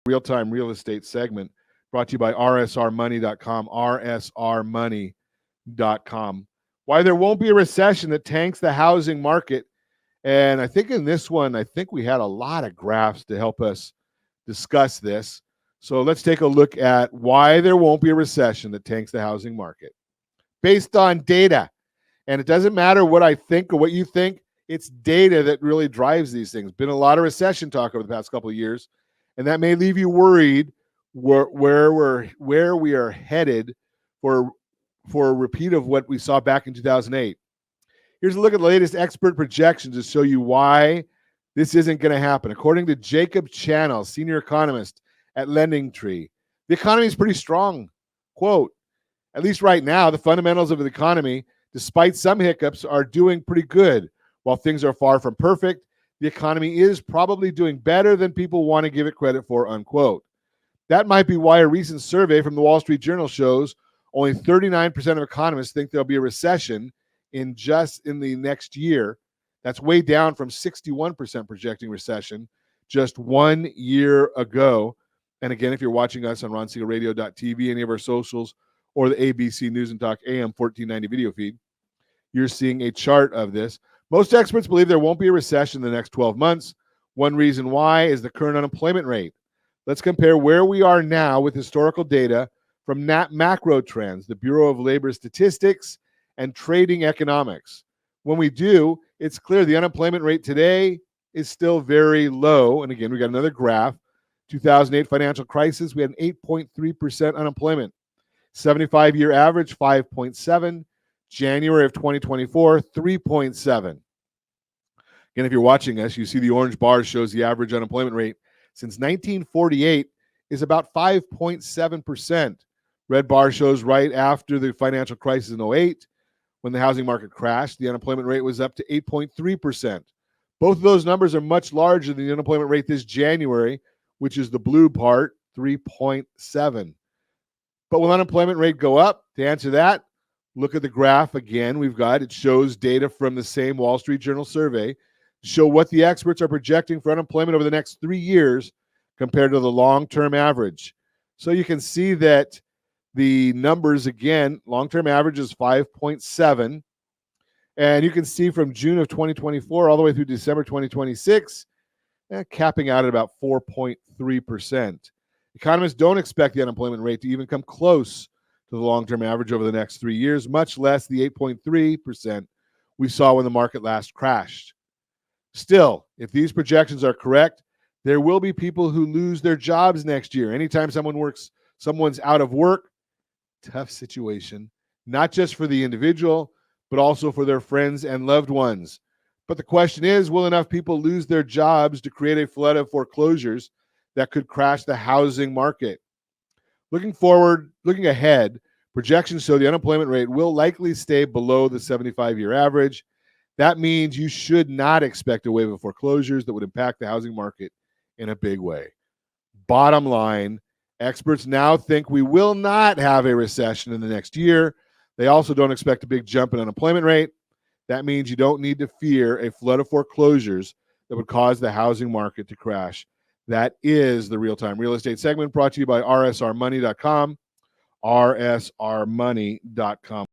Real-time real estate segment brought to you by rsrmoney.com, rsrmoney.com. Why there won't be a recession that tanks the housing market. And I think in this one, I think we had a lot of graphs to help us discuss this. So let's take a look at why there won't be a recession that tanks the housing market based on data. And it doesn't matter what I think or what you think, it's data that really drives these things. Been a lot of recession talk over the past couple of years, and that may leave you worried where we are headed for a repeat of what we saw back in 2008. Here's a look at the latest expert projections to show you why this isn't going to happen. According to Jacob Channel, senior economist at LendingTree, the economy is pretty strong. Quote, at least right now, the fundamentals of the economy, despite some hiccups, are doing pretty good. While things are far from perfect, the economy is probably doing better than people want to give it credit for, unquote. That might be why a recent survey from the Wall Street Journal shows only 39% of economists think there'll be a recession in the next year. That's way down from 61% projecting recession just 1 year ago. And again, if you're watching us on ronsiegelradio.tv, any of our socials, or the ABC News and Talk AM 1490 video feed, you're seeing a chart of this. Most experts believe there won't be a recession in the next 12 months. One reason why is the current unemployment rate. Let's compare where we are now with historical data from Macro Trends, the Bureau of Labor Statistics, and Trading Economics. When we do, it's clear the unemployment rate today is still very low. And again, we got another graph. 2008 financial crisis, we had an 8.3% unemployment. 75-year average, 5.7. January of 2024, 3.7. Again, if you're watching us, you see the orange bar shows the average unemployment rate since 1948 is about 5.7%. Red bar shows right after the financial crisis in 2008, when the housing market crashed, the unemployment rate was up to 8.3%. Both of those numbers are much larger than the unemployment rate this January, which is the blue part, 3.7. But will unemployment rate go up? To answer that, look at the graph again. It shows data from the same Wall Street Journal survey to show what the experts are projecting for unemployment over the next 3 years compared to the long-term average. So you can see that the numbers, again, long-term average is 5.7. And you can see from June of 2024 all the way through December 2026, capping out at about 4.3%. Economists don't expect the unemployment rate to even come close to the long-term average over the next 3 years, much less the 8.3% we saw when the market last crashed. Still, if these projections are correct, there will be people who lose their jobs next year. Anytime someone's out of work, tough situation, not just for the individual, but also for their friends and loved ones. But the question is, will enough people lose their jobs to create a flood of foreclosures that could crash the housing market? Looking ahead, projections show the unemployment rate will likely stay below the 75-year average. That means you should not expect a wave of foreclosures that would impact the housing market in a big way. Bottom line, experts now think we will not have a recession in the next year. They also don't expect a big jump in unemployment rate. That means you don't need to fear a flood of foreclosures that would cause the housing market to crash. That is the real-time real estate segment brought to you by rsrmoney.com, rsrmoney.com.